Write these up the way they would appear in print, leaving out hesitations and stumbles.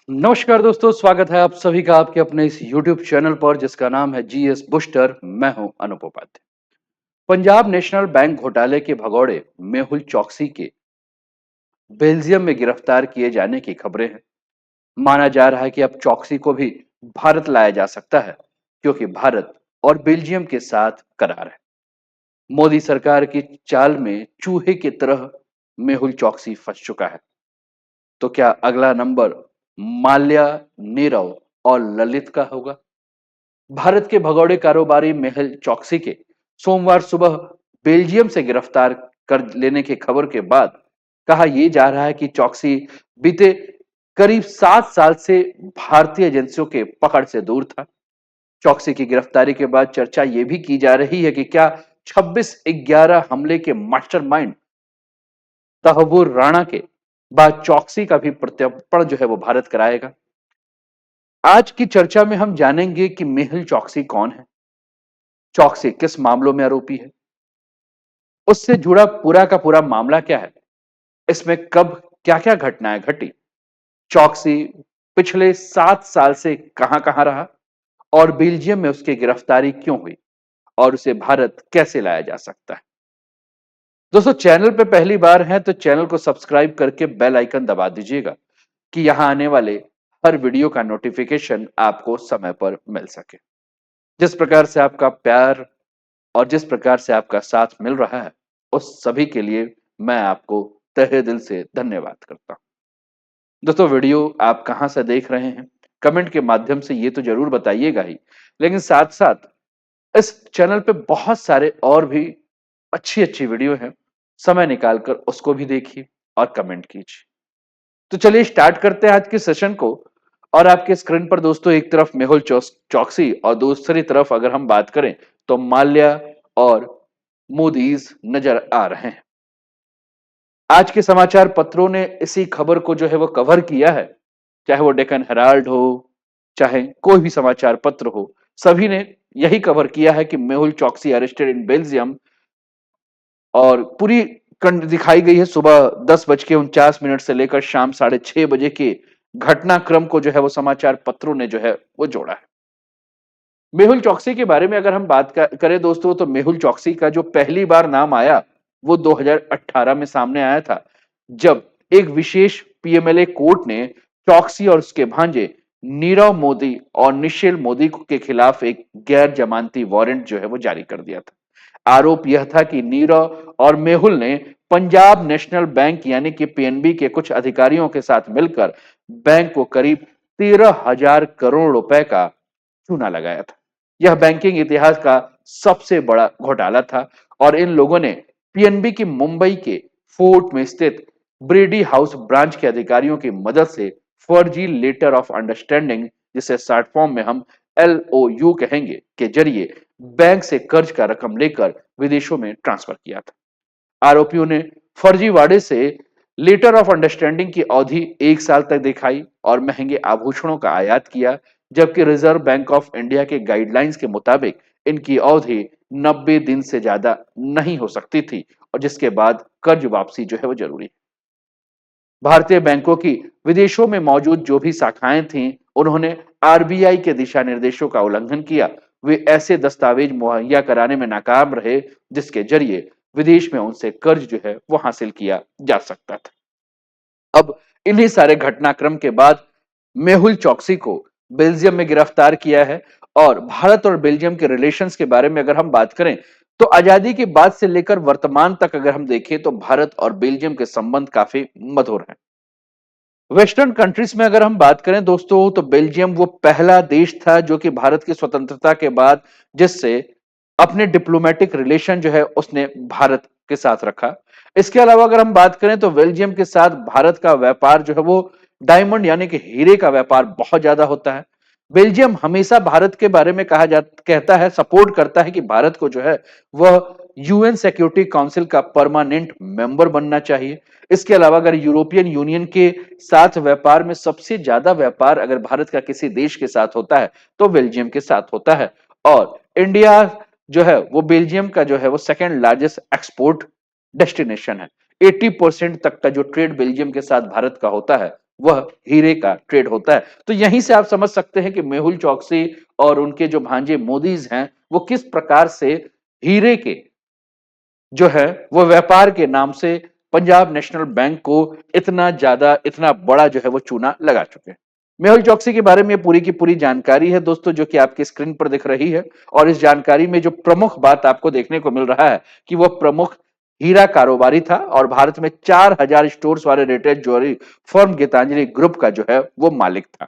नमस्कार दोस्तों, स्वागत है आप सभी का आपके अपने इस YouTube चैनल पर जिसका नाम है जीएस बूस्टर। मैं हूं अनूप उपाध्याय। पंजाब नेशनल बैंक घोटाले के भगोड़े मेहुल चौकसी के बेल्जियम में गिरफ्तार किए जाने की खबरें हैं। माना जा रहा है कि अब चौकसी को भी भारत लाया जा सकता है, क्योंकि भारत और बेल्जियम के साथ करार है। मोदी सरकार की चाल में चूहे की तरह मेहुल चौकसी फंस चुका है। तो क्या अगला नंबर माल्या, नीरव और ललित का होगा? भारत के भगोड़े कारोबारी मेहुल चोकसी के सोमवार सुबह बेल्जियम से गिरफ्तार कर लेने की खबर के बाद कहा यह जा रहा है कि चौकसी बीते करीब 7 साल से भारतीय एजेंसियों के पकड़ से दूर था। चौकसी की गिरफ्तारी के बाद चर्चा यह भी की जा रही है कि क्या 26/11 हमले के मास्टरमाइंड तहव्वुर राणा के बाद चौकसी का भी प्रत्यर्पण जो है वो भारत कराएगा। आज की चर्चा में हम जानेंगे कि मेहुल चौकसी कौन है, चौकसी किस मामलों में आरोपी है, उससे जुड़ा पूरा का पूरा मामला क्या है, इसमें कब क्या क्या घटनाएं घटी, चौकसी पिछले 7 साल से कहां कहां रहा और बेल्जियम में उसकी गिरफ्तारी क्यों हुई और उसे भारत कैसे लाया जा सकता है। दोस्तों, चैनल पे पहली बार हैं तो चैनल को सब्सक्राइब करके बेल आइकन दबा दीजिएगा कि यहां आने वाले हर वीडियो का नोटिफिकेशन आपको समय पर मिल सके। जिस प्रकार से आपका प्यार और जिस प्रकार से आपका साथ मिल रहा है, उस सभी के लिए मैं आपको तहे दिल से धन्यवाद करता हूं। दोस्तों, वीडियो आप कहां से देख रहे हैं, कमेंट के माध्यम से ये तो जरूर बताइएगा ही, लेकिन साथ साथ इस चैनल पे बहुत सारे और भी अच्छी अच्छी वीडियो हैं। समय निकालकर उसको भी देखिए और कमेंट कीजिए। तो चलिए स्टार्ट करते हैं आज के सेशन को। और आपके स्क्रीन पर दोस्तों एक तरफ मेहुल चौकसी और दूसरी तरफ अगर हम बात करें तो माल्या और मोदीज नजर आ रहे हैं। आज के समाचार पत्रों ने इसी खबर को जो है वो कवर किया है, चाहे वो डेक्कन हेराल्ड हो, चाहे कोई भी समाचार पत्र हो, सभी ने यही कवर किया है कि मेहुल चौकसी अरेस्टेड इन बेल्जियम। और पूरी दिखाई गई है सुबह 10:49 से लेकर शाम 6:30 के घटनाक्रम को जो है वो समाचार पत्रों ने जो है वो जोड़ा है। मेहुल चौकसी के बारे में अगर हम बात करें दोस्तों, तो मेहुल चौकसी का जो पहली बार नाम आया वो 2018 में सामने आया था, जब एक विशेष पीएमएलए कोर्ट ने चौकसी और उसके भांजे नीरव मोदी और निशिल मोदी के खिलाफ एक गैर जमानती वारंट जो है वो जारी कर दिया था। आरोप यह था कि नीरव और मेहुल ने पंजाब नेशनल बैंक यानी कि पीएनबी के कुछ अधिकारियों के साथ मिलकर बैंक को करीब 13,000 करोड़ रुपए का चूना लगाया था। यह बैंकिंग इतिहास का सबसे बड़ा घोटाला था और इन लोगों ने पीएनबी की मुंबई के फोर्ट में स्थित ब्रेडी हाउस ब्रांच के अधिकारियों की मदद से फर्जी लेटर ऑफ अंडरस्टैंडिंग, जिसे शॉर्ट फॉर्म में हम एलओयू कहेंगे, के जरिए बैंक से कर्ज का रकम लेकर विदेशों में ट्रांसफर किया था। आरोपियों ने फर्जीवाड़े से लेटर ऑफ अंडरस्टैंडिंग की अवधि 1 साल तक दिखाई और महंगे आभूषणों का आयात किया, जबकि रिजर्व बैंक ऑफ इंडिया के गाइडलाइंस के मुताबिक इनकी अवधि 90 दिन से ज्यादा नहीं हो सकती थी और जिसके बाद कर्ज वापसी जो है वो जरूरी है। भारतीय बैंकों की विदेशों में मौजूद जो भी शाखाएं थीं, उन्होंने आरबीआई के दिशा निर्देशों का उल्लंघन किया। वे ऐसे दस्तावेज मुहैया कराने में नाकाम रहे जिसके जरिए विदेश में उनसे कर्ज जो है वो हासिल किया जा सकता था। अब इन्हीं सारे घटनाक्रम के बाद मेहुल चौकसी को बेल्जियम में गिरफ्तार किया है। और भारत और बेल्जियम के रिलेशंस के बारे में अगर हम बात करें तो आजादी के बाद से लेकर वर्तमान तक अगर हम देखें तो भारत और बेल्जियम के संबंध काफी मधुर हैं। वेस्टर्न कंट्रीज में अगर हम बात करें दोस्तों, तो बेल्जियम वो पहला देश था जो कि भारत की स्वतंत्रता के बाद जिससे अपने डिप्लोमेटिक रिलेशन जो है उसने भारत के साथ रखा। इसके अलावा अगर हम बात करें तो बेल्जियम के साथ भारत का व्यापार जो है वो डायमंड यानी कि हीरे का व्यापार बहुत ज्यादा होता है। बेल्जियम हमेशा भारत के बारे में कहता है, सपोर्ट करता है कि भारत को जो है वह यूएन सिक्योरिटी काउंसिल का परमानेंट मेंबर बनना चाहिए। इसके अलावा अगर यूरोपियन यूनियन के साथ व्यापार में सबसे ज्यादा व्यापार अगर भारत का किसी देश के साथ होता है तो बेल्जियम के साथ होता है। और इंडिया जो है वो बेल्जियम का जो है वो सेकेंड लार्जेस्ट एक्सपोर्ट डेस्टिनेशन है। 80% तक का जो ट्रेड बेल्जियम के साथ भारत का होता है वह हीरे का ट्रेड होता है। तो यहीं से आप समझ सकते हैं कि मेहुल चौकसी और उनके जो भांजे मोदीज हैं वो किस प्रकार से हीरे के जो है वो व्यापार के नाम से पंजाब नेशनल बैंक को इतना ज्यादा इतना बड़ा जो है वो चूना लगा चुके हैं। मेहुल चौकसी के बारे में पूरी की पूरी जानकारी है दोस्तों, जो कि आपकी स्क्रीन पर दिख रही है। और इस जानकारी में जो प्रमुख बात आपको देखने को मिल रहा है कि वह प्रमुख हीरा कारोबारी था और भारत में 4,000 स्टोर्स वाले retail jewellery firm Gitanjali group का जो है वो मालिक था।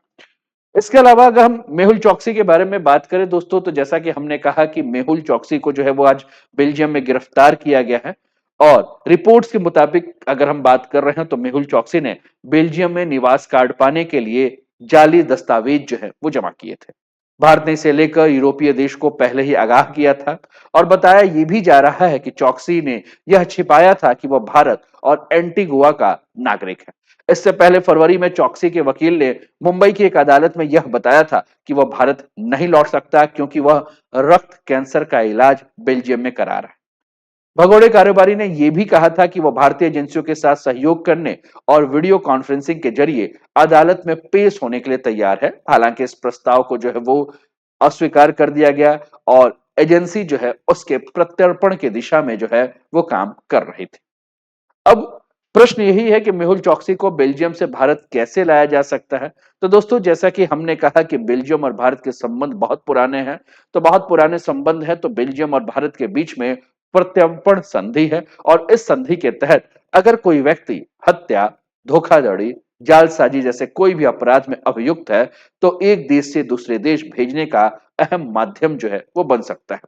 इसके अलावा अगर हम मेहुल चौकसी के बारे में बात करें दोस्तों, तो जैसा कि हमने कहा कि मेहुल चौकसी को जो है वो आज बेल्जियम में गिरफ्तार किया गया है। और रिपोर्ट्स के मुताबिक अगर हम बात कर रहे हैं तो मेहुल चौकसी ने बेल्जियम में निवास कार्ड पाने के लिए जाली दस्तावेज जो है वो जमा किए थे। भारत ने इसे लेकर यूरोपीय देश को पहले ही आगाह किया था और बताया यह भी जा रहा है कि चौकसी ने यह छिपाया था कि वह भारत और एंटीगुआ का नागरिक है। इससे पहले फरवरी में चौकसी के वकील ने मुंबई की एक अदालत में यह बताया था कि वह भारत नहीं लौट सकता क्योंकि वह रक्त कैंसर का इलाज बेल्जियम में करा रहा है। भगोड़े कारोबारी ने यह भी कहा था कि वह भारतीय एजेंसियों के साथ सहयोग करने और वीडियो कॉन्फ्रेंसिंग के जरिए अदालत में पेश होने के लिए तैयार है। हालांकि इस प्रस्ताव को जो है वो अस्वीकार कर दिया गया और एजेंसी जो है उसके प्रत्यर्पण की दिशा में जो है वो काम कर रही थी। अब प्रश्न यही है कि मेहुल चौकसी को बेल्जियम से भारत कैसे लाया जा सकता है। तो दोस्तों, जैसा कि हमने कहा कि बेल्जियम और भारत के संबंध बहुत पुराने हैं, तो बहुत पुराने संबंध है तो बेल्जियम और भारत के बीच में प्रत्यर्पण संधि है। और इस संधि के तहत अगर कोई व्यक्ति हत्या, धोखाधड़ी, जालसाजी जैसे कोई भी अपराध में अभियुक्त है तो एक देश से दूसरे देश भेजने का अहम माध्यम जो है वो बन सकता है।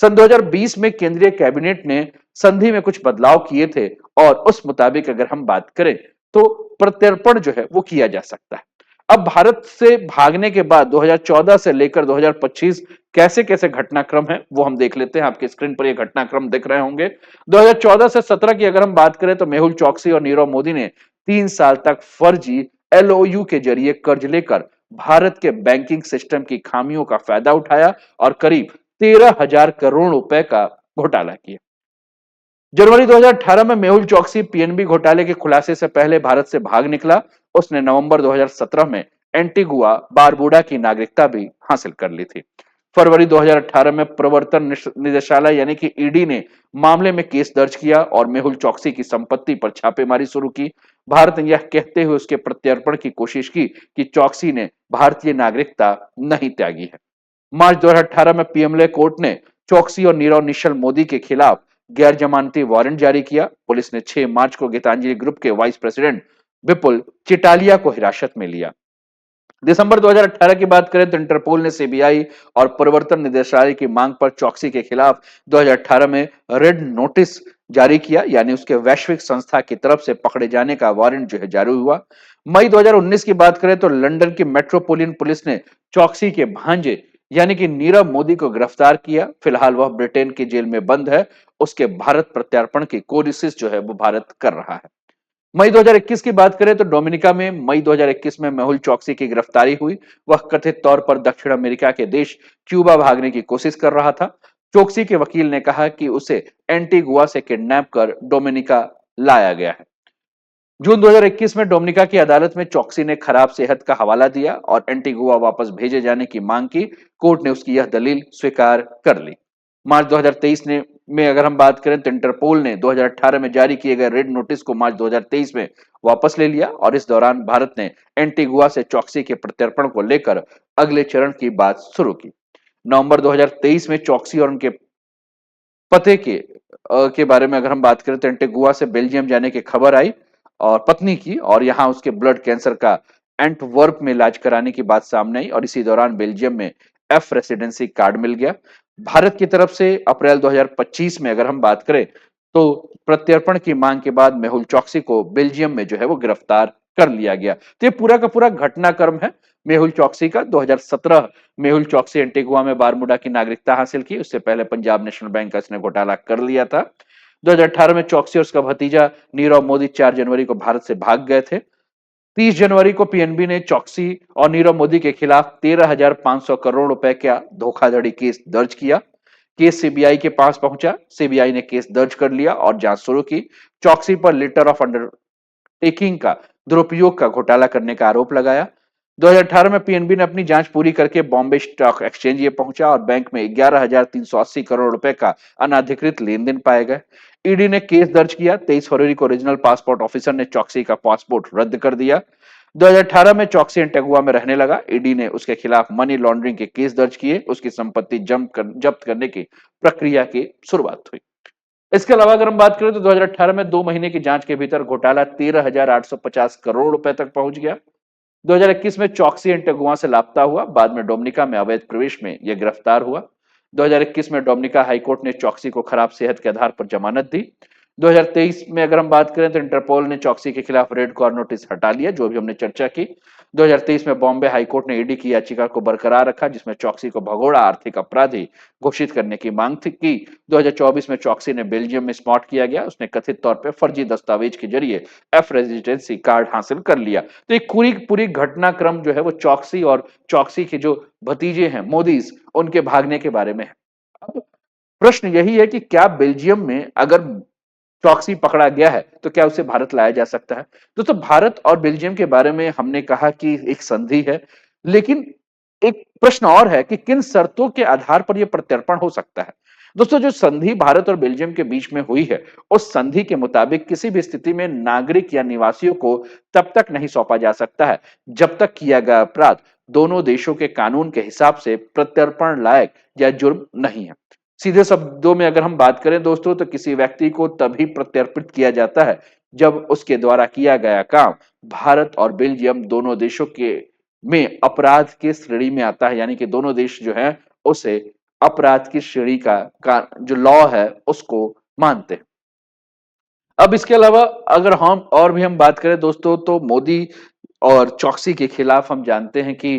सन 2020 में केंद्रीय कैबिनेट ने संधि में कुछ बदलाव किए थे और उस मुताबिक अगर हम बात करें तो प्रत्यर्पण जो है वो किया जा सकता है। अब भारत से भागने के बाद 2014 से लेकर 2025 कैसे-कैसे घटनाक्रम है वो हम देख लेते हैं। आपकी स्क्रीन पर ये घटनाक्रम दिख रहे होंगे। 2014 से 17 की अगर हम बात करें तो मेहुल चौकसी और नीरव मोदी ने 3 साल तक फर्जी एलओयू के जरिए कर्ज लेकर भारत के बैंकिंग सिस्टम की खामियों का फायदा उठाया और करीब 13,000 करोड़ रुपए का घोटाला किया। जनवरी 2018 में मेहुल चौकसी पीएनबी घोटाले के खुलासे से पहले भारत से भाग निकला। उसने नवंबर 2017 में एंटीगुआ बारबुडा की नागरिकता भी हासिल कर ली थी। फरवरी 2018 में प्रवर्तन निदेशालय यानी कि ईडी ने मामले में केस दर्ज किया और मेहुल चौकसी की संपत्ति पर छापेमारी शुरू की। भारत ने यह कहते हुए उसके प्रत्यर्पण की कोशिश की कि चौकसी ने भारतीय नागरिकता नहीं त्यागी है। मार्च 2018 में पीएमएलए कोर्ट ने चौकसी और नीरव निश्चल मोदी के खिलाफ गैर जमानती वारंट जारी किया। पुलिस ने 6 मार्च को गीतांजलि ग्रुप के वाइस प्रेसिडेंट विपुल चिटालिया को हिरासत में लिया। दिसंबर 2018 की बात करें तो इंटरपोल ने सीबीआई और प्रवर्तन निदेशालय की मांग पर चौकसी के खिलाफ 2018 में रेड नोटिस जारी किया, यानी उसके वैश्विक संस्था की तरफ से पकड़े जाने का वारंट जो है जारी हुआ। मई 2019 की बात करें तो लंदन की मेट्रोपोलियन पुलिस ने चौकसी के भांजे यानी कि नीरव मोदी को गिरफ्तार किया। फिलहाल वह ब्रिटेन की जेल में बंद है। उसके भारत प्रत्यार्पण की कोशिश जो है वो भारत कर रहा है। मई 2021 की बात करें तो डोमिनिका में मई 2021 में मेहुल चौकसी की गिरफ्तारी हुई। वह कथित तौर पर दक्षिण अमेरिका के देश क्यूबा भागने की कोशिश कर रहा था। चौकसी के वकील ने कहा कि उसे एंटीगुआ से किडनैप कर डोमिनिका लाया गया है। जून 2021 में डोमिनिका की अदालत में चौकसी ने खराब सेहत का हवाला दिया और एंटीगुआ वापस भेजे जाने की मांग की। कोर्ट ने उसकी यह दलील स्वीकार कर ली। मार्च 2023 में अगर हम बात करें तो इंटरपोल ने 2018 में जारी किए गए रेड नोटिस को मार्च 2023 में वापस ले लिया और इस दौरान भारत ने एंटीगुआ से चौकसी के प्रत्यर्पण को लेकर अगले चरण की बात शुरू की। नवंबर 2023 में चौकसी और उनके पते के बारे में अगर हम बात करें तो एंटीगुआ से बेल्जियम जाने की खबर आई और पत्नी की, और यहाँ उसके ब्लड कैंसर का एंटवर्प में इलाज कराने की बात सामने आई और इसी दौरान बेल्जियम में एफ रेसिडेंसी कार्ड मिल गया। भारत की तरफ से अप्रैल 2025 में अगर हम बात करें तो प्रत्यर्पण की मांग के बाद मेहुल चौकसी को बेल्जियम में जो है वो गिरफ्तार कर लिया गया। तो ये पूरा का पूरा घटनाक्रम है मेहुल चौकसी का। 2017 मेहुल चौकसी एंटीगुआ में बारमूडा की नागरिकता हासिल की। उससे पहले पंजाब नेशनल बैंक का इसने घोटाला कर लिया था। 2018 में चौकसी और उसका भतीजा नीरव मोदी 4 जनवरी को भारत से भाग गए थे। 30 जनवरी को पीएनबी ने चौकसी और नीरव मोदी के खिलाफ 13,500 करोड़ रुपए का धोखाधड़ी केस दर्ज किया। केस सीबीआई के पास पहुंचा। सीबीआई ने केस दर्ज कर लिया और जांच शुरू की। चौकसी पर लेटर ऑफ अंडरटेकिंग का दुरुपयोग का घोटाला करने का आरोप लगाया। 2018 में पीएनबी ने अपनी जांच पूरी करके बॉम्बे स्टॉक एक्सचेंज ये पहुंचा और बैंक में 11,380 करोड़ रुपए का अनाधिकृत लेन देन पाए गए। ईडी ने केस दर्ज किया। 23 फरवरी को ओरिजिनल पासपोर्ट ऑफिसर ने चौकसी का पासपोर्ट रद्द कर दिया। 2018 में चौकसी एंटीगुआ में रहने लगा। ईडी ने उसके खिलाफ मनी लॉन्ड्रिंग के केस दर्ज किए। उसकी संपत्ति जब्त करने की प्रक्रिया की शुरुआत हुई। इसके अलावा अगर हम बात करें तो 2018 में 2 महीने की जांच के भीतर घोटाला 13,850 करोड़ रुपए तक पहुंच गया। 2021 में चौकसी एंटीगुआ से लापता हुआ, बाद में डोमिनिका में अवैध प्रवेश में यह गिरफ्तार हुआ। 2021 में डोमिनिका हाईकोर्ट ने चौकसी को खराब सेहत के आधार पर जमानत दी। 2023 में अगर हम बात करें तो इंटरपोल ने चौकसी के खिलाफ रेड कॉर्नर नोटिस हटा लिया, जो भी हमने चर्चा की। 2023 में बॉम्बे हाईकोर्ट ने ईडी की याचिका को बरकरार रखा, जिसमें चौकसी को भगोड़ा आर्थिक अपराधी घोषित करने की मांग थी की। 2024 में चौकसी ने बेल्जियम में स्पॉट किया गया। उसने कथित तौर पर फर्जी दस्तावेज के जरिए एफ रेजिडेंसी कार्ड हासिल कर लिया। तो एक पूरी पूरी घटनाक्रम जो है वो चौकसी और चौकसी के जो भतीजे हैं मोदीज, उनके भागने के बारे में है। अब प्रश्न यही है कि क्या बेल्जियम में अगर चौकसी पकड़ा गया है तो क्या उसे भारत लाया जा सकता है? दोस्तों, भारत और बेल्जियम के बारे में हमने कहा कि एक संधि है, लेकिन एक प्रश्न और है कि किन शर्तों के आधार पर यह प्रत्यर्पण हो सकता है। दोस्तों, जो संधि भारत और बेल्जियम के बीच में हुई है, उस संधि के मुताबिक किसी भी स्थिति में नागरिक या निवासियों को तब तक नहीं सौंपा जा सकता है जब तक किया गया अपराध दोनों देशों के कानून के हिसाब से प्रत्यर्पण लायक या जुर्म नहीं है। सीधे शब्दों में अगर हम बात करें दोस्तों, तो किसी व्यक्ति को तभी प्रत्यर्पित किया जाता है जब उसके द्वारा किया गया काम भारत और बेल्जियम दोनों देशों के में अपराध की श्रेणी में आता है, यानी कि दोनों देश जो है उसे अपराध की श्रेणी का जो लॉ है उसको मानते हैं। अब इसके अलावा अगर हम बात करें दोस्तों, तो मोदी और चौकसी के खिलाफ हम जानते हैं कि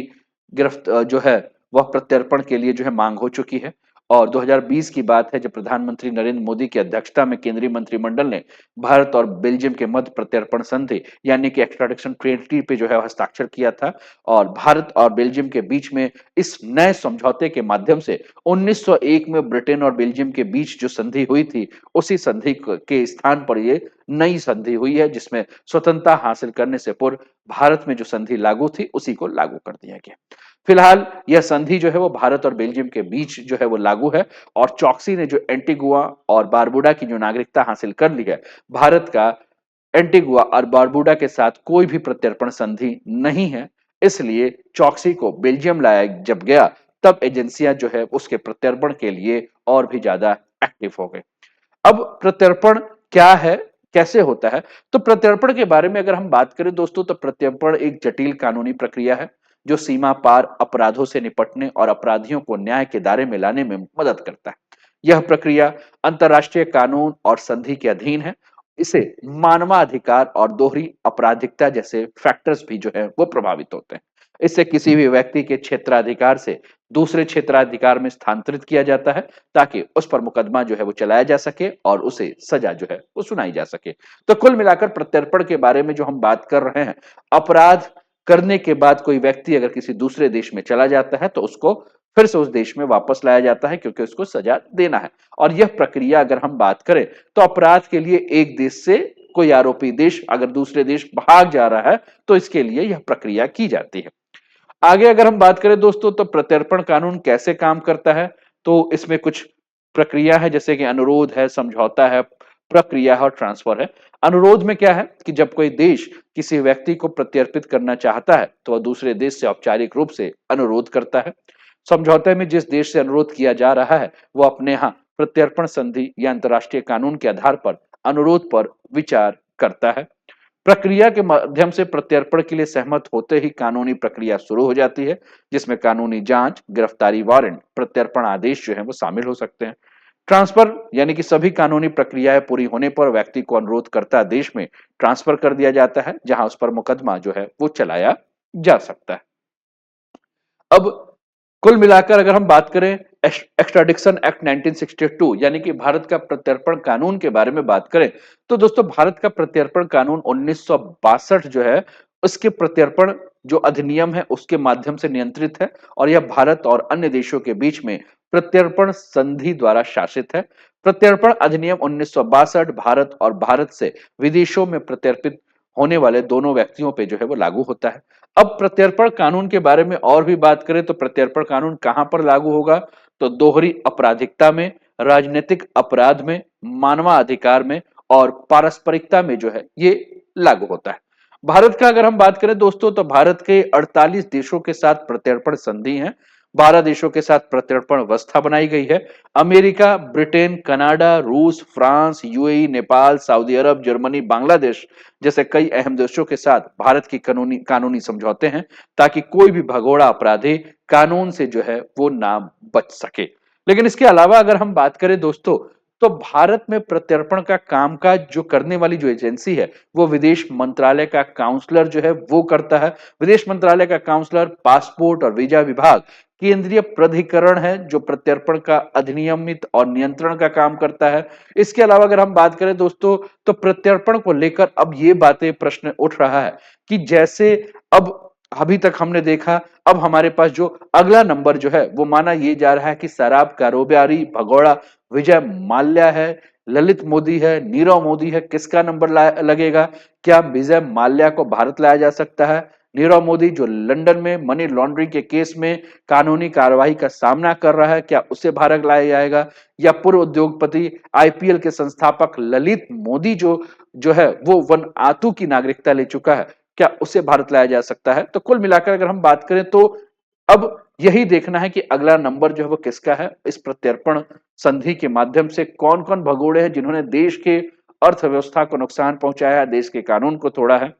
गिरफ्त जो है वह प्रत्यर्पण के लिए जो है मांग हो चुकी है। और 2020 की बात है जब प्रधानमंत्री नरेंद्र मोदी की अध्यक्षता में केंद्रीय मंत्रिमंडल ने भारत और बेल्जियम के मध्य प्रत्यर्पण संधि यानी कि एक्स्ट्राडिक्शन ट्रीटी पे जो है हस्ताक्षर किया था। और भारत और बेल्जियम के बीच में इस नए समझौते के माध्यम से 1901 में ब्रिटेन और बेल्जियम के बीच जो संधि हुई थी, उसी संधि के स्थान पर ये नई संधि हुई है, जिसमें स्वतंत्रता हासिल करने से पूर्व भारत में जो संधि लागू थी उसी को लागू कर दिया गया। फिलहाल यह संधि जो है वो भारत और बेल्जियम के बीच जो है वो लागू है। और चौकसी ने जो एंटीगुआ और बारबुडा की जो नागरिकता हासिल कर ली है, भारत का एंटीगुआ और बारबुडा के साथ कोई भी प्रत्यर्पण संधि नहीं है। इसलिए चौकसी को बेल्जियम लाया जब गया, तब एजेंसियां जो है उसके प्रत्यर्पण के लिए और भी ज्यादा एक्टिव हो गई। अब प्रत्यर्पण क्या है, कैसे होता है? तो प्रत्यर्पण के बारे में अगर हम बात करें दोस्तों, तो प्रत्यर्पण एक जटिल कानूनी प्रक्रिया है जो सीमा पार अपराधों से निपटने और अपराधियों को न्याय के दायरे में लाने में मदद करता है। यह प्रक्रिया अंतर्राष्ट्रीय कानून और संधि के अधीन है। इसे मानवाधिकार और दोहरी आपराधिकता जैसे फैक्टर्स भी जो है वो प्रभावित होते हैं। इससे किसी भी व्यक्ति के क्षेत्राधिकार से दूसरे क्षेत्राधिकार में स्थानांतरित किया जाता है, ताकि उस पर मुकदमा जो है वो चलाया जा सके और उसे सजा जो है वो सुनाई जा सके। तो कुल मिलाकर प्रत्यर्पण के बारे में जो हम बात कर रहे हैं, अपराध करने के बाद कोई व्यक्ति अगर किसी दूसरे देश में चला जाता है तो उसको फिर से उस देश में वापस लाया जाता है, क्योंकि उसको सजा देना है। और यह प्रक्रिया अगर हम बात करें तो अपराध के लिए एक देश से कोई आरोपी देश अगर दूसरे देश भाग जा रहा है तो इसके लिए यह प्रक्रिया की जाती है। आगे अगर हम बात करें दोस्तों, तो प्रत्यर्पण कानून कैसे काम करता है? तो इसमें कुछ प्रक्रिया है, जैसे कि अनुरोध है, समझौता है, प्रक्रिया है और ट्रांसफर है। अनुरोध में क्या है कि जब कोई देश किसी व्यक्ति को प्रत्यर्पित करना चाहता है तो वह दूसरे देश से औपचारिक रूप से अनुरोध करता है। समझौते में जिस देश से अनुरोध किया जा रहा है वो अपने यहाँ प्रत्यर्पण संधि या अंतर्राष्ट्रीय कानून के आधार पर अनुरोध पर विचार करता है। प्रक्रिया के माध्यम से प्रत्यर्पण के लिए सहमत होते ही कानूनी प्रक्रिया शुरू हो जाती है, जिसमें कानूनी जांच, गिरफ्तारी वारंट, प्रत्यर्पण आदेश जो है वो शामिल हो सकते हैं। ट्रांसफर यानी कि सभी कानूनी प्रक्रियाएं पूरी होने पर व्यक्ति को अनुरोधकर्ता देश में ट्रांसफर कर दिया जाता है, जहां उस पर मुकदमा जो है वो चलाया जा सकता है। अब कुल मिलाकर अगर हम बात करें एक्स्ट्राडिक्शन एक्ट 1962 यानी कि भारत का प्रत्यर्पण कानून के बारे में बात करें, तो दोस्तों भारत का प्रत्यर्पण कानून 1962 जो है उसके प्रत्यर्पण जो अधिनियम है उसके माध्यम से नियंत्रित है। और यह भारत और अन्य देशों के बीच में प्रत्यर्पण संधि द्वारा शासित है। प्रत्यर्पण अधिनियम 1962 भारत और भारत से विदेशों में प्रत्यर्पित होने वाले दोनों व्यक्तियों पे जो है वो लागू होता है। अब प्रत्यर्पण कानून के बारे में और भी बात करें तो प्रत्यर्पण कानून कहां पर लागू होगा? तो दोहरी आपराधिकता में, राजनीतिक अपराध में, मानवाधिकार में और पारस्परिकता में जो है ये लागू होता है। भारत का अगर हम बात करें दोस्तों तो भारत के 48 देशों के साथ प्रत्यर्पण संधि है। 12 देशों के साथ प्रत्यर्पण व्यवस्था बनाई गई है। अमेरिका, ब्रिटेन, कनाडा, रूस, फ्रांस, यूएई, नेपाल, सऊदी अरब, जर्मनी, बांग्लादेश जैसे कई अहम देशों के साथ भारत की कानूनी कानूनी समझौते हैं ताकि कोई भी भगोड़ा अपराधी कानून से जो है वो ना बच सके। लेकिन इसके अलावा अगर हम बात करें दोस्तों तो भारत में प्रत्यर्पण का कामकाज जो करने वाली जो एजेंसी है वो विदेश मंत्रालय का काउंसलर जो है वो करता है। विदेश मंत्रालय का काउंसलर, पासपोर्ट और वीजा विभाग केंद्रीय प्राधिकरण है जो प्रत्यर्पण का अधिनियमित और नियंत्रण का काम करता है। इसके अलावा अगर हम बात करें दोस्तों तो प्रत्यर्पण को लेकर अब ये बातें प्रश्न उठ रहा है कि जैसे अब अभी तक हमने देखा, अब हमारे पास जो अगला नंबर जो है वो माना ये जा रहा है कि शराब कारोबारी भगोड़ा विजय माल्या है, ललित मोदी है, नीरव मोदी है, किसका नंबर लगेगा? क्या विजय माल्या को भारत लाया जा सकता है? नीरव मोदी जो लंदन में मनी लॉन्ड्रिंग के केस में कानूनी कार्रवाई का सामना कर रहा है, क्या उसे भारत लाया जाएगा? या पूर्व उद्योगपति आईपीएल के संस्थापक ललित मोदी जो जो है वो वन आतु की नागरिकता ले चुका है, क्या उसे भारत लाया जा सकता है? तो कुल मिलाकर अगर हम बात करें तो अब यही देखना है कि अगला नंबर जो है वो किसका है। इस प्रत्यर्पण संधि के माध्यम से कौन कौन भगोड़े हैं जिन्होंने देश के अर्थव्यवस्था को नुकसान पहुंचाया है, देश के कानून को तोड़ा है।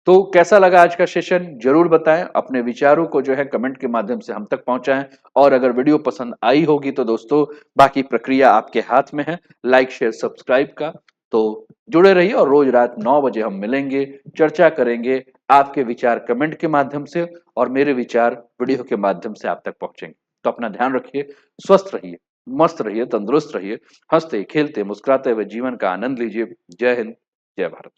तो कैसा लगा आज का सेशन जरूर बताएं, अपने विचारों को जो है कमेंट के माध्यम से हम तक पहुंचाएं। और अगर वीडियो पसंद आई होगी तो दोस्तों बाकी प्रक्रिया आपके हाथ में है, लाइक शेयर सब्सक्राइब का। तो जुड़े रहिए और रोज रात 9 बजे हम मिलेंगे, चर्चा करेंगे, आपके विचार कमेंट के माध्यम से और मेरे विचार वीडियो के माध्यम से आप तक पहुंचेंगे। तो अपना ध्यान रखिए, स्वस्थ रहिए, मस्त रहिए, तंदुरुस्त रहिए, हंसते खेलते मुस्कुराते हुए जीवन का आनंद लीजिए। जय हिंद, जय भारत।